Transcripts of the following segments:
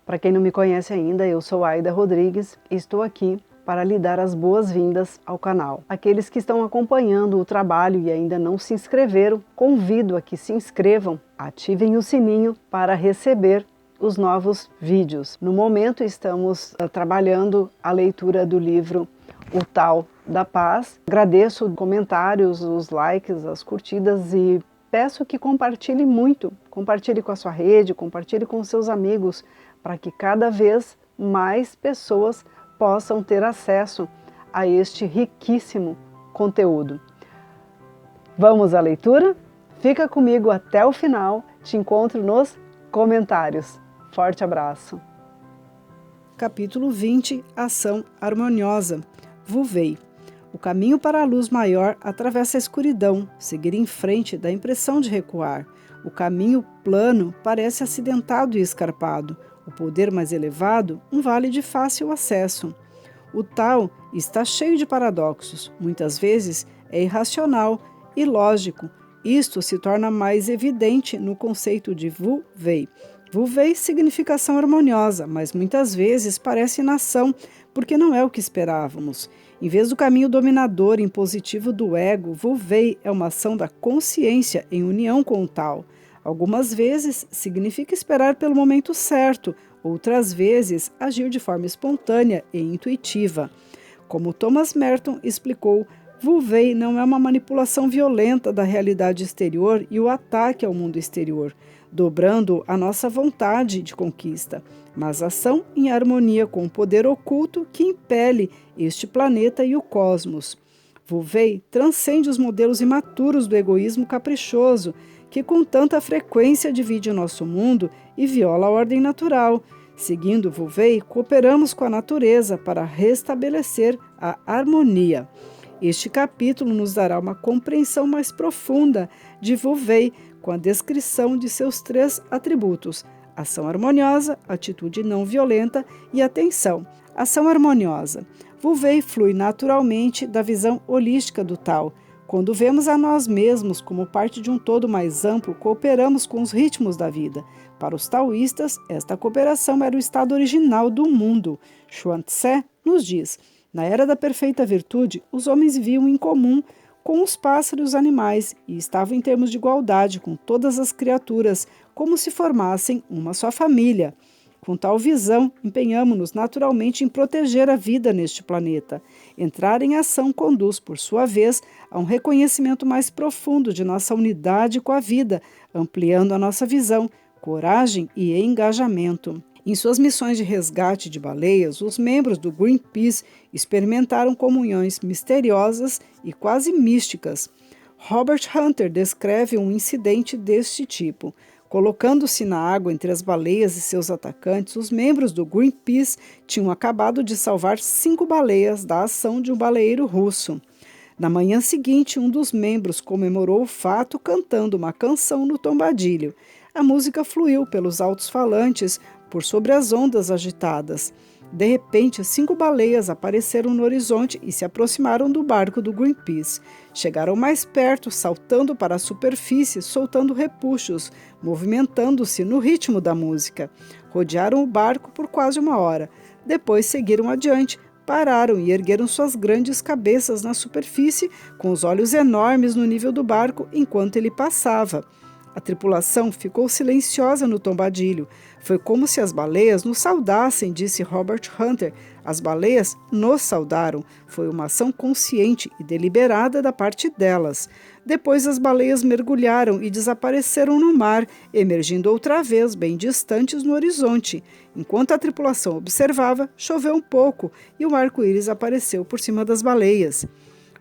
Para quem não me conhece ainda, eu sou Aida Rodrigues e estou aqui para lhe dar as boas-vindas ao canal. Aqueles que estão acompanhando o trabalho e ainda não se inscreveram, convido a que se inscrevam, ativem o sininho para receber os novos vídeos. No momento estamos trabalhando a leitura do livro O Tao da Paz. Agradeço os comentários, os likes, as curtidas e peço que compartilhe muito. Compartilhe com a sua rede, compartilhe com os seus amigos, para que cada vez mais pessoas possam ter acesso a este riquíssimo conteúdo. Vamos à leitura? Fica comigo até o final, te encontro nos comentários. Forte abraço! Capítulo 20, Ação Harmoniosa. Wu Wei. O caminho para a luz maior atravessa a escuridão, seguir em frente dá a impressão de recuar. O caminho plano parece acidentado e escarpado. O poder mais elevado, um vale de fácil acesso. O Tao está cheio de paradoxos, muitas vezes é irracional, ilógico. Isto se torna mais evidente no conceito de Wu Wei. Wu Wei significa ação harmoniosa, mas muitas vezes parece inação, porque não é o que esperávamos. Em vez do caminho dominador e impositivo do ego, Wu Wei é uma ação da consciência em união com o Tao. Algumas vezes significa esperar pelo momento certo, outras vezes agir de forma espontânea e intuitiva. Como Thomas Merton explicou, Wu Wei não é uma manipulação violenta da realidade exterior e o ataque ao mundo exterior, dobrando a nossa vontade de conquista, mas ação em harmonia com o poder oculto que impele este planeta e o cosmos. Wu Wei transcende os modelos imaturos do egoísmo caprichoso, que com tanta frequência divide o nosso mundo e viola a ordem natural. Seguindo Wu Wei, cooperamos com a natureza para restabelecer a harmonia. Este capítulo nos dará uma compreensão mais profunda de Wu Wei, com a descrição de seus 3 atributos: ação harmoniosa, atitude não violenta e atenção. Ação harmoniosa. Wu Wei flui naturalmente da visão holística do Tao. Quando vemos a nós mesmos como parte de um todo mais amplo, cooperamos com os ritmos da vida. Para os taoístas, esta cooperação era o estado original do mundo. Xuan Tse nos diz: na era da perfeita virtude, os homens viviam em comum com os pássaros e os animais e estavam em termos de igualdade com todas as criaturas, como se formassem uma só família. Com tal visão, empenhamo-nos naturalmente em proteger a vida neste planeta. Entrar em ação conduz, por sua vez, a um reconhecimento mais profundo de nossa unidade com a vida, ampliando a nossa visão, coragem e engajamento. Em suas missões de resgate de baleias, os membros do Greenpeace experimentaram comunhões misteriosas e quase místicas. Robert Hunter descreve um incidente deste tipo. Colocando-se na água entre as baleias e seus atacantes, os membros do Greenpeace tinham acabado de salvar 5 baleias da ação de um baleeiro russo. Na manhã seguinte, um dos membros comemorou o fato cantando uma canção no tombadilho. A música fluiu pelos altos-falantes por sobre as ondas agitadas. De repente, 5 baleias apareceram no horizonte e se aproximaram do barco do Greenpeace. Chegaram mais perto, saltando para a superfície, soltando repuxos, movimentando-se no ritmo da música. Rodearam o barco por quase 1 hora. Depois seguiram adiante, pararam e ergueram suas grandes cabeças na superfície, com os olhos enormes no nível do barco enquanto ele passava. A tripulação ficou silenciosa no tombadilho. Foi como se as baleias nos saudassem, disse Robert Hunter. As baleias nos saudaram. Foi uma ação consciente e deliberada da parte delas. Depois as baleias mergulharam e desapareceram no mar, emergindo outra vez bem distantes no horizonte. Enquanto a tripulação observava, choveu um pouco e o arco-íris apareceu por cima das baleias.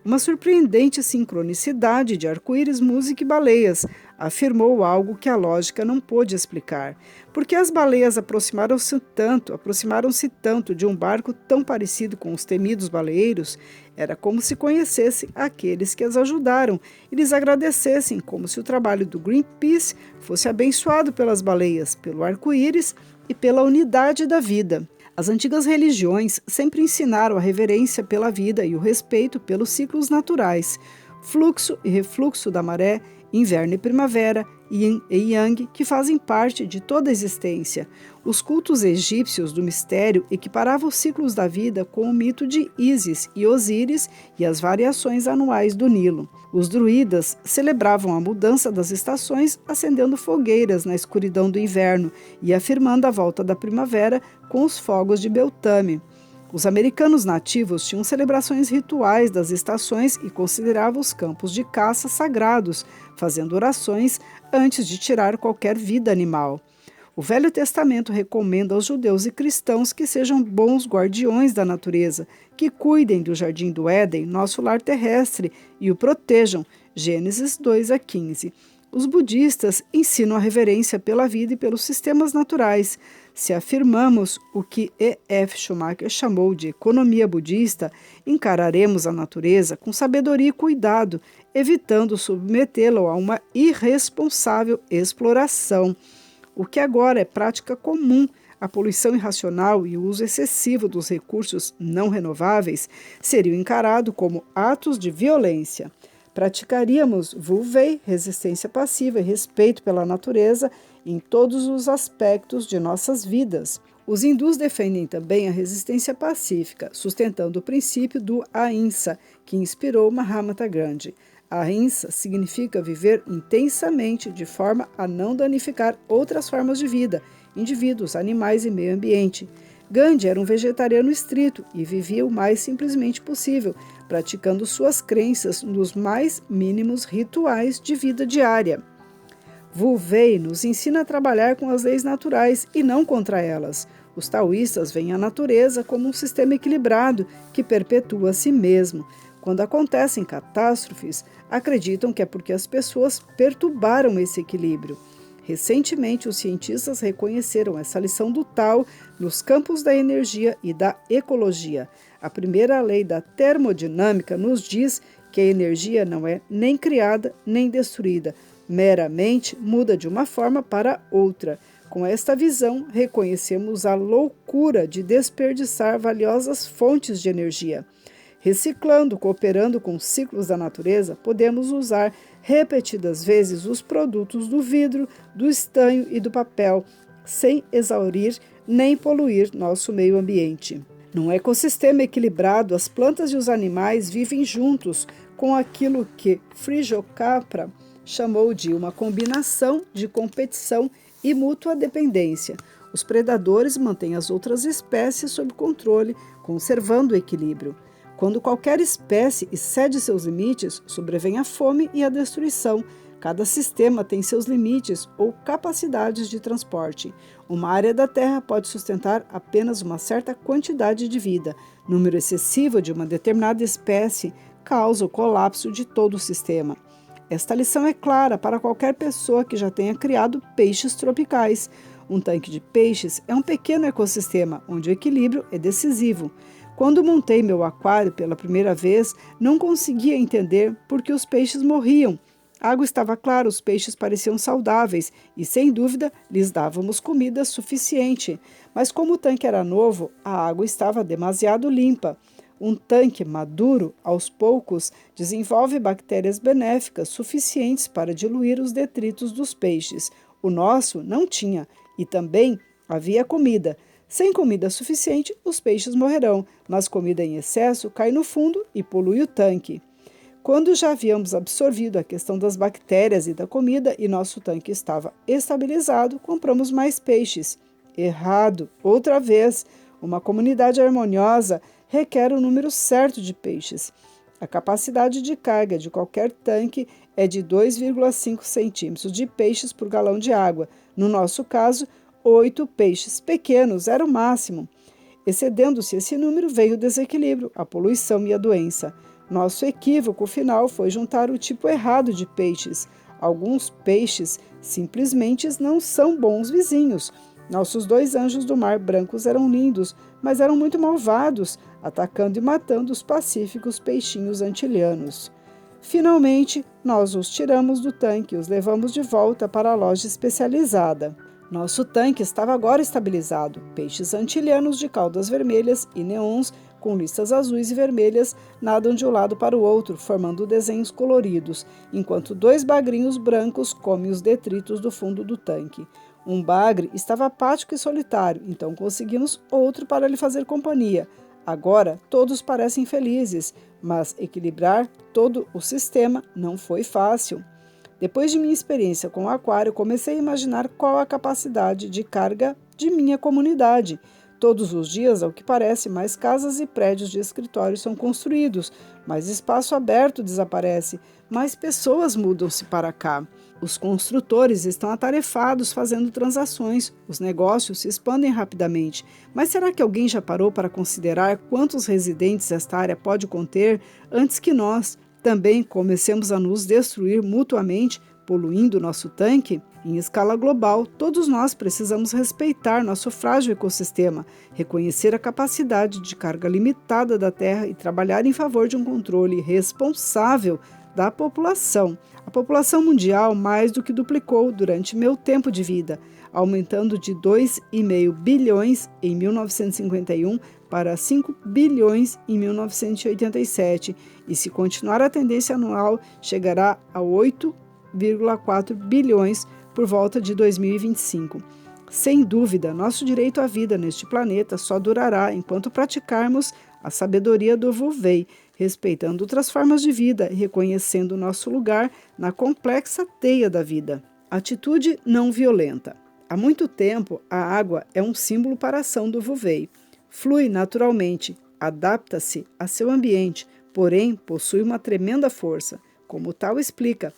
Uma surpreendente sincronicidade de arco-íris, música e baleias, afirmou algo que a lógica não pôde explicar. Porque as baleias aproximaram-se tanto de um barco tão parecido com os temidos baleeiros, era como se conhecesse aqueles que as ajudaram e lhes agradecessem, como se o trabalho do Greenpeace fosse abençoado pelas baleias, pelo arco-íris e pela unidade da vida. As antigas religiões sempre ensinaram a reverência pela vida e o respeito pelos ciclos naturais, fluxo e refluxo da maré, inverno e primavera, yin e yang, que fazem parte de toda a existência. Os cultos egípcios do mistério equiparavam os ciclos da vida com o mito de Ísis e Osíris e as variações anuais do Nilo. Os druidas celebravam a mudança das estações acendendo fogueiras na escuridão do inverno e afirmando a volta da primavera com os fogos de Beltane. Os americanos nativos tinham celebrações rituais das estações e consideravam os campos de caça sagrados, fazendo orações antes de tirar qualquer vida animal. O Velho Testamento recomenda aos judeus e cristãos que sejam bons guardiões da natureza, que cuidem do Jardim do Éden, nosso lar terrestre, e o protejam. Gênesis 2:15. Os budistas ensinam a reverência pela vida e pelos sistemas naturais. Se afirmamos o que E.F. Schumacher chamou de economia budista, encararemos a natureza com sabedoria e cuidado, evitando submetê-la a uma irresponsável exploração. O que agora é prática comum, a poluição irracional e o uso excessivo dos recursos não renováveis, seriam encarados como atos de violência. Praticaríamos Wu-Wei, resistência passiva e respeito pela natureza em todos os aspectos de nossas vidas. Os hindus defendem também a resistência pacífica, sustentando o princípio do Ahimsa, que inspirou Mahatma Gandhi. Ahimsa significa viver intensamente de forma a não danificar outras formas de vida, indivíduos, animais e meio ambiente. Gandhi era um vegetariano estrito e vivia o mais simplesmente possível, praticando suas crenças nos mais mínimos rituais de vida diária. Wu-Wei nos ensina a trabalhar com as leis naturais e não contra elas. Os taoístas veem a natureza como um sistema equilibrado que perpetua a si mesmo. Quando acontecem catástrofes, acreditam que é porque as pessoas perturbaram esse equilíbrio. Recentemente, os cientistas reconheceram essa lição do Tao nos campos da energia e da ecologia. A primeira lei da termodinâmica nos diz que a energia não é nem criada nem destruída, meramente muda de uma forma para outra. Com esta visão, reconhecemos a loucura de desperdiçar valiosas fontes de energia. Reciclando, cooperando com os ciclos da natureza, podemos usar repetidas vezes os produtos do vidro, do estanho e do papel, sem exaurir nem poluir nosso meio ambiente. Num ecossistema equilibrado, as plantas e os animais vivem juntos com aquilo que Frijo Capra chamou de uma combinação de competição e mútua dependência. Os predadores mantêm as outras espécies sob controle, conservando o equilíbrio. Quando qualquer espécie excede seus limites, sobrevém a fome e a destruição. Cada sistema tem seus limites ou capacidades de transporte. Uma área da Terra pode sustentar apenas uma certa quantidade de vida. Número excessivo de uma determinada espécie causa o colapso de todo o sistema. Esta lição é clara para qualquer pessoa que já tenha criado peixes tropicais. Um tanque de peixes é um pequeno ecossistema onde o equilíbrio é decisivo. Quando montei meu aquário pela primeira vez, não conseguia entender por que os peixes morriam. A água estava clara, os peixes pareciam saudáveis e, sem dúvida, lhes dávamos comida suficiente. Mas como o tanque era novo, a água estava demasiado limpa. Um tanque maduro, aos poucos, desenvolve bactérias benéficas suficientes para diluir os detritos dos peixes. O nosso não tinha, e também havia comida. Sem comida suficiente, os peixes morrerão, mas comida em excesso cai no fundo e polui o tanque. Quando já havíamos absorvido a questão das bactérias e da comida e nosso tanque estava estabilizado, compramos mais peixes. Errado, outra vez. Uma comunidade harmoniosa requer o número certo de peixes. A capacidade de carga de qualquer tanque é de 2,5 centímetros de peixes por galão de água. No nosso caso, 8 peixes pequenos era o máximo. Excedendo-se esse número, veio o desequilíbrio, a poluição e a doença. Nosso equívoco final foi juntar o tipo errado de peixes. Alguns peixes simplesmente não são bons vizinhos. Nossos 2 anjos do mar brancos eram lindos, mas eram muito malvados, atacando e matando os pacíficos peixinhos antilhanos. Finalmente, nós os tiramos do tanque e os levamos de volta para a loja especializada. Nosso tanque estava agora estabilizado. Peixes antilhanos de caudas vermelhas e neons com listas azuis e vermelhas nadam de um lado para o outro, formando desenhos coloridos, enquanto 2 bagrinhos brancos comem os detritos do fundo do tanque. Um bagre estava apático e solitário, então conseguimos outro para lhe fazer companhia. Agora todos parecem felizes, mas equilibrar todo o sistema não foi fácil. Depois de minha experiência com o aquário, comecei a imaginar qual a capacidade de carga de minha comunidade. Todos os dias, ao que parece, mais casas e prédios de escritório são construídos, mais espaço aberto desaparece, mais pessoas mudam-se para cá. Os construtores estão atarefados fazendo transações, os negócios se expandem rapidamente. Mas será que alguém já parou para considerar quantos residentes esta área pode conter antes que nós também comecemos a nos destruir mutuamente, poluindo nosso tanque? Em escala global, todos nós precisamos respeitar nosso frágil ecossistema, reconhecer a capacidade de carga limitada da Terra e trabalhar em favor de um controle responsável da população. A população mundial mais do que duplicou durante meu tempo de vida, aumentando de 2,5 bilhões em 1951 para 5 bilhões em 1987, e se continuar a tendência anual, chegará a 8,4 bilhões por volta de 2025. Sem dúvida, nosso direito à vida neste planeta só durará enquanto praticarmos a sabedoria do Wu Wei, respeitando outras formas de vida e reconhecendo nosso lugar na complexa teia da vida. Atitude não violenta. Há muito tempo, a água é um símbolo para a ação do Wu Wei. Flui naturalmente, adapta-se a seu ambiente, porém possui uma tremenda força. Como tal explica,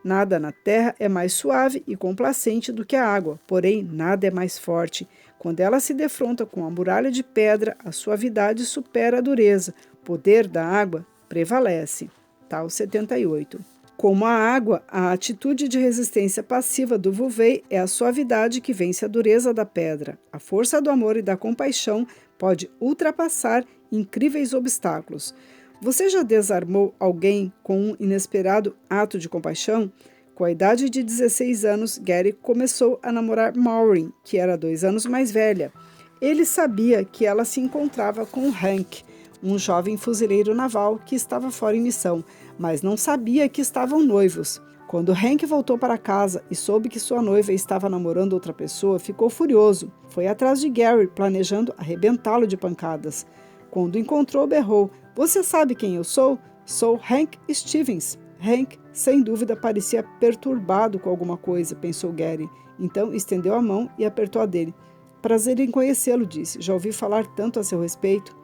nada na terra é mais suave e complacente do que a água, porém nada é mais forte. Quando ela se defronta com a muralha de pedra, a suavidade supera a dureza. O poder da água prevalece. Tal 78. Como a água, a atitude de resistência passiva do Wu Wei é a suavidade que vence a dureza da pedra. A força do amor e da compaixão pode ultrapassar incríveis obstáculos. Você já desarmou alguém com um inesperado ato de compaixão? Com a idade de 16 anos, Gary começou a namorar Maureen, que era 2 anos mais velha. Ele sabia que ela se encontrava com Hank, um jovem fuzileiro naval que estava fora em missão, mas não sabia que estavam noivos. Quando Hank voltou para casa e soube que sua noiva estava namorando outra pessoa, ficou furioso. Foi atrás de Gary, planejando arrebentá-lo de pancadas. Quando o encontrou, berrou: "Você sabe quem eu sou? Sou Hank Stevens." Hank, sem dúvida, parecia perturbado com alguma coisa, pensou Gary. Então estendeu a mão e apertou a dele. "Prazer em conhecê-lo", disse. "Já ouvi falar tanto a seu respeito."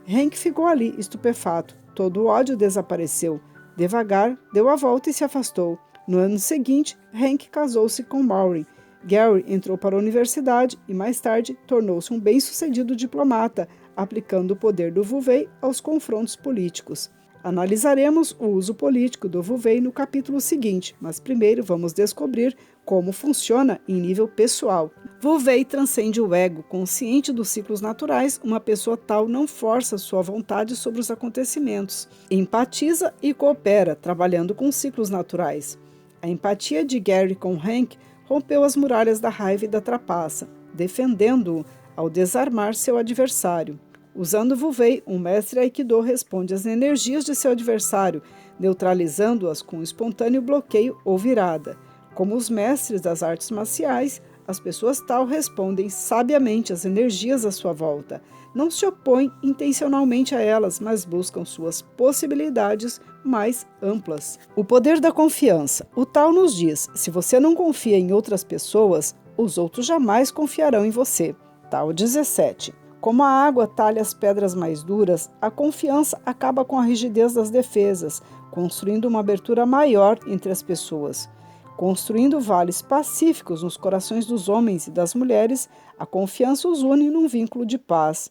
Hank ficou ali, estupefato. Todo o ódio desapareceu. Devagar, deu a volta e se afastou. No ano seguinte, Hank casou-se com Maureen. Gary entrou para a universidade e, mais tarde, tornou-se um bem-sucedido diplomata, aplicando o poder do Wu Wei aos confrontos políticos. Analisaremos o uso político do Wu Wei no capítulo seguinte, mas primeiro vamos descobrir como funciona em nível pessoal. Wu Wei transcende o ego. Consciente dos ciclos naturais, uma pessoa tal não força sua vontade sobre os acontecimentos. Empatiza e coopera, trabalhando com ciclos naturais. A empatia de Gary com Hank rompeu as muralhas da raiva e da trapaça, defendendo-o ao desarmar seu adversário. Usando Wu Wei, um mestre Aikido responde às energias de seu adversário, neutralizando-as com espontâneo bloqueio ou virada. Como os mestres das artes marciais, as pessoas tal respondem sabiamente às energias à sua volta. Não se opõem intencionalmente a elas, mas buscam suas possibilidades mais amplas. O poder da confiança. O Tao nos diz: se você não confia em outras pessoas, os outros jamais confiarão em você. Tao 17. Como a água talha as pedras mais duras, a confiança acaba com a rigidez das defesas, construindo uma abertura maior entre as pessoas. Construindo vales pacíficos nos corações dos homens e das mulheres, a confiança os une num vínculo de paz.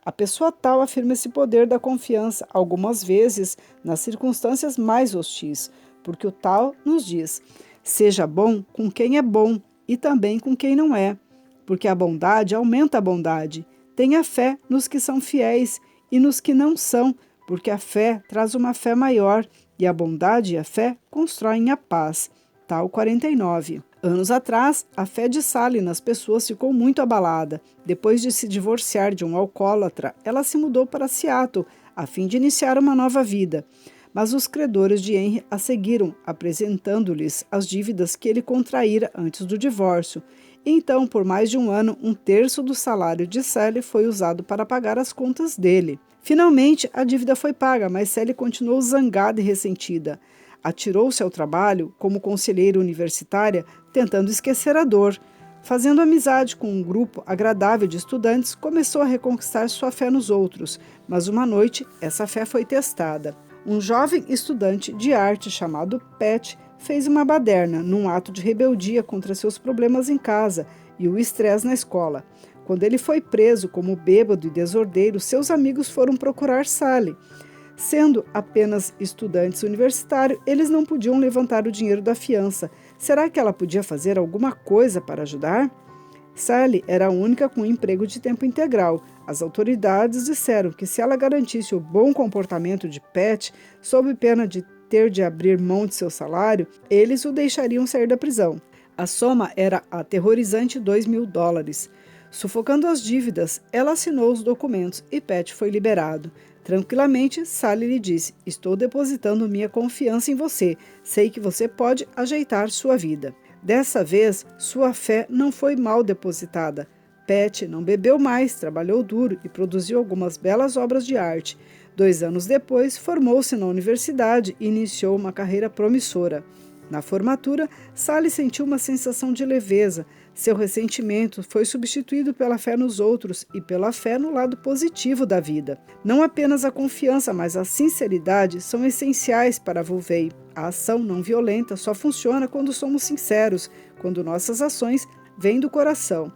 A pessoa tal afirma esse poder da confiança, algumas vezes nas circunstâncias mais hostis, porque o tal nos diz: seja bom com quem é bom e também com quem não é, porque a bondade aumenta a bondade. Tenha fé nos que são fiéis e nos que não são, porque a fé traz uma fé maior e a bondade e a fé constroem a paz. Tal 49. Anos atrás, a fé de Sally nas pessoas ficou muito abalada. Depois de se divorciar de um alcoólatra, ela se mudou para Seattle, a fim de iniciar uma nova vida. Mas os credores de Henry a seguiram, apresentando-lhes as dívidas que ele contraíra antes do divórcio. Então, por mais de um ano, 1/3 do salário de Sally foi usado para pagar as contas dele. Finalmente, a dívida foi paga, mas Sally continuou zangada e ressentida. Atirou-se ao trabalho como conselheira universitária, tentando esquecer a dor. Fazendo amizade com um grupo agradável de estudantes, começou a reconquistar sua fé nos outros, mas uma noite essa fé foi testada. Um jovem estudante de arte chamado Pat fez uma baderna num ato de rebeldia contra seus problemas em casa e o estresse na escola. Quando ele foi preso como bêbado e desordeiro, seus amigos foram procurar Sally. Sendo apenas estudantes universitários, eles não podiam levantar o dinheiro da fiança. Será que ela podia fazer alguma coisa para ajudar? Sally era a única com emprego de tempo integral. As autoridades disseram que se ela garantisse o bom comportamento de Pat, sob pena de ter de abrir mão de seu salário, eles o deixariam sair da prisão. A soma era aterrorizante $2.000. Sufocando as dívidas, ela assinou os documentos e Pat foi liberado. Tranquilamente, Sally lhe disse: "Estou depositando minha confiança em você. Sei que você pode ajeitar sua vida." Dessa vez, sua fé não foi mal depositada. Pat não bebeu mais, trabalhou duro e produziu algumas belas obras de arte. 2 anos depois, formou-se na universidade e iniciou uma carreira promissora. Na formatura, Sally sentiu uma sensação de leveza. Seu ressentimento foi substituído pela fé nos outros e pela fé no lado positivo da vida. Não apenas a confiança, mas a sinceridade são essenciais para a Volvei. A ação não violenta só funciona quando somos sinceros, quando nossas ações vêm do coração.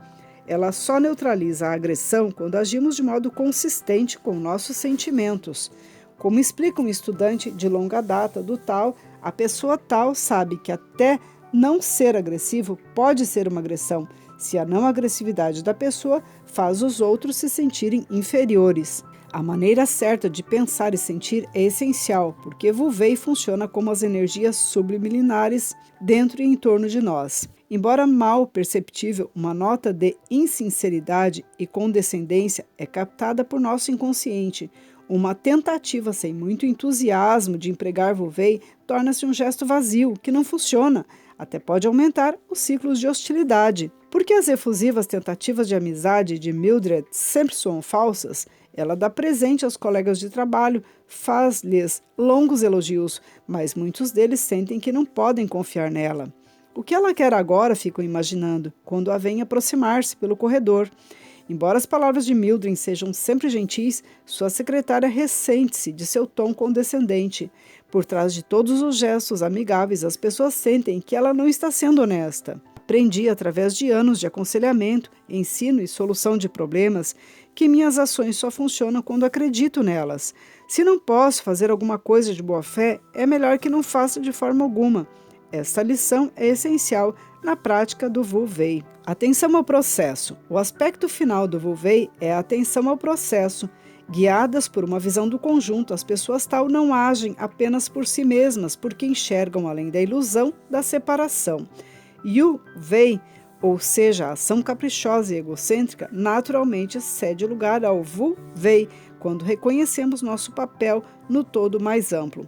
Ela só neutraliza a agressão quando agimos de modo consistente com nossos sentimentos. Como explica um estudante de longa data do Tao, a pessoa Tao sabe que até não ser agressivo pode ser uma agressão, se a não agressividade da pessoa faz os outros se sentirem inferiores. A maneira certa de pensar e sentir é essencial, porque Volvei funciona como as energias subliminares dentro e em torno de nós. Embora mal perceptível, uma nota de insinceridade e condescendência é captada por nosso inconsciente. Uma tentativa sem muito entusiasmo de empregar Volvei torna-se um gesto vazio, que não funciona. Até pode aumentar os ciclos de hostilidade. Porque as efusivas tentativas de amizade de Mildred sempre soam falsas, ela dá presente aos colegas de trabalho, faz-lhes longos elogios, mas muitos deles sentem que não podem confiar nela. O que ela quer agora, ficam imaginando, quando a veem aproximar-se pelo corredor. Embora as palavras de Mildred sejam sempre gentis, sua secretária ressente-se de seu tom condescendente. Por trás de todos os gestos amigáveis, as pessoas sentem que ela não está sendo honesta. Aprendi, através de anos de aconselhamento, ensino e solução de problemas, que minhas ações só funcionam quando acredito nelas. Se não posso fazer alguma coisa de boa fé, é melhor que não faça de forma alguma. Esta lição é essencial na prática do Volvei. Atenção ao processo. O aspecto final do Volvei é a atenção ao processo. Guiadas por uma visão do conjunto, as pessoas Tao não agem apenas por si mesmas, porque enxergam além da ilusão da separação. Yu Wei, ou seja, a ação caprichosa e egocêntrica, naturalmente cede lugar ao Vu Wei, quando reconhecemos nosso papel no todo mais amplo.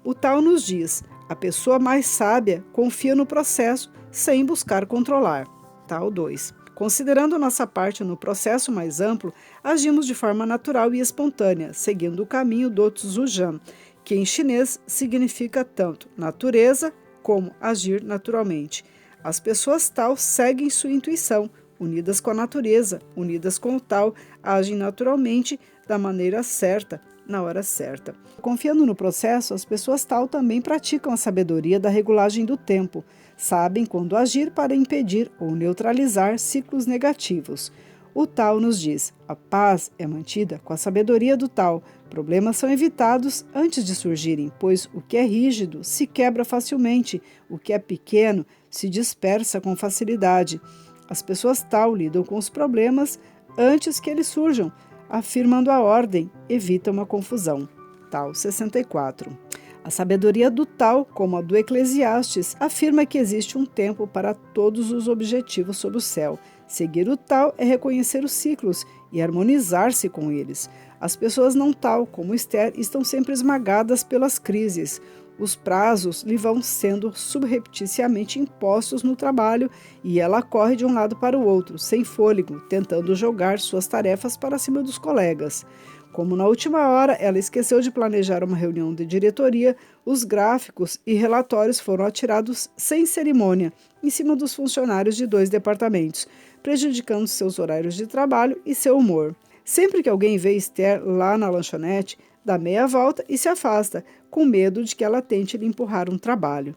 O Tao nos diz: a pessoa mais sábia confia no processo sem buscar controlar. Tao 2. Considerando nossa parte no processo mais amplo, agimos de forma natural e espontânea, seguindo o caminho do Tzujan, que em chinês significa tanto natureza como agir naturalmente. As pessoas Tao seguem sua intuição, unidas com a natureza, unidas com o Tao, agem naturalmente da maneira certa, na hora certa. Confiando no processo, as pessoas Tao também praticam a sabedoria da regulagem do tempo, sabem quando agir para impedir ou neutralizar ciclos negativos. O Tao nos diz: a paz é mantida com a sabedoria do Tao. Problemas são evitados antes de surgirem, pois o que é rígido se quebra facilmente, o que é pequeno se dispersa com facilidade. As pessoas Tao lidam com os problemas antes que eles surjam, afirmando a ordem, evita uma confusão. Tao 64. A sabedoria do Tao, como a do Eclesiastes, afirma que existe um tempo para todos os objetivos sob o céu. Seguir o Tao é reconhecer os ciclos e harmonizar-se com eles. As pessoas não Tao, como Esther, estão sempre esmagadas pelas crises. Os prazos lhe vão sendo subrepticiamente impostos no trabalho e ela corre de um lado para o outro, sem fôlego, tentando jogar suas tarefas para cima dos colegas. Como na última hora ela esqueceu de planejar uma reunião de diretoria, os gráficos e relatórios foram atirados sem cerimônia em cima dos funcionários de 2 departamentos, prejudicando seus horários de trabalho e seu humor. Sempre que alguém vê Esther lá na lanchonete, dá meia volta e se afasta, com medo de que ela tente lhe empurrar um trabalho.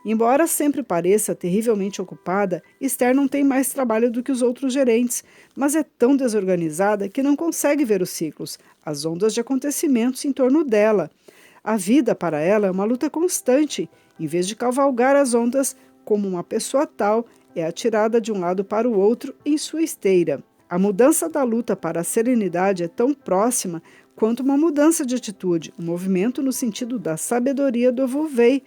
Embora sempre pareça terrivelmente ocupada, Esther não tem mais trabalho do que os outros gerentes, mas é tão desorganizada que não consegue ver os ciclos, as ondas de acontecimentos em torno dela. A vida para ela é uma luta constante. Em vez de cavalgar as ondas como uma pessoa tal, é atirada de um lado para o outro em sua esteira. A mudança da luta para a serenidade é tão próxima quanto uma mudança de atitude, um movimento no sentido da sabedoria do Wu Wei.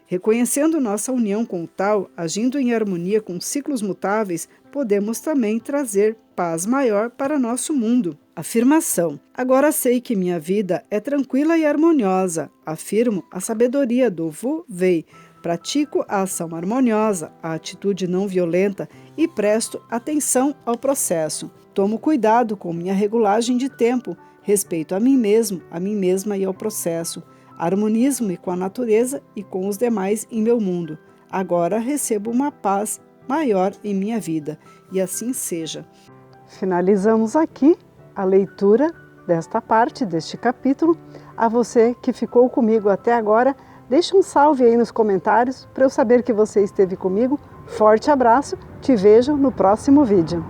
Reconhecendo nossa união com o Tao, agindo em harmonia com ciclos mutáveis, podemos também trazer paz maior para nosso mundo. Afirmação. Agora sei que minha vida é tranquila e harmoniosa. Afirmo a sabedoria do Wu Wei. Pratico a ação harmoniosa, a atitude não violenta e presto atenção ao processo. Tomo cuidado com minha regulagem de tempo, respeito a mim mesmo, a mim mesma e ao processo. Harmonizo-me com a natureza e com os demais em meu mundo. Agora recebo uma paz maior em minha vida. E assim seja. Finalizamos aqui a leitura desta parte, deste capítulo. A você que ficou comigo até agora, deixe um salve aí nos comentários para eu saber que você esteve comigo. Forte abraço, te vejo no próximo vídeo.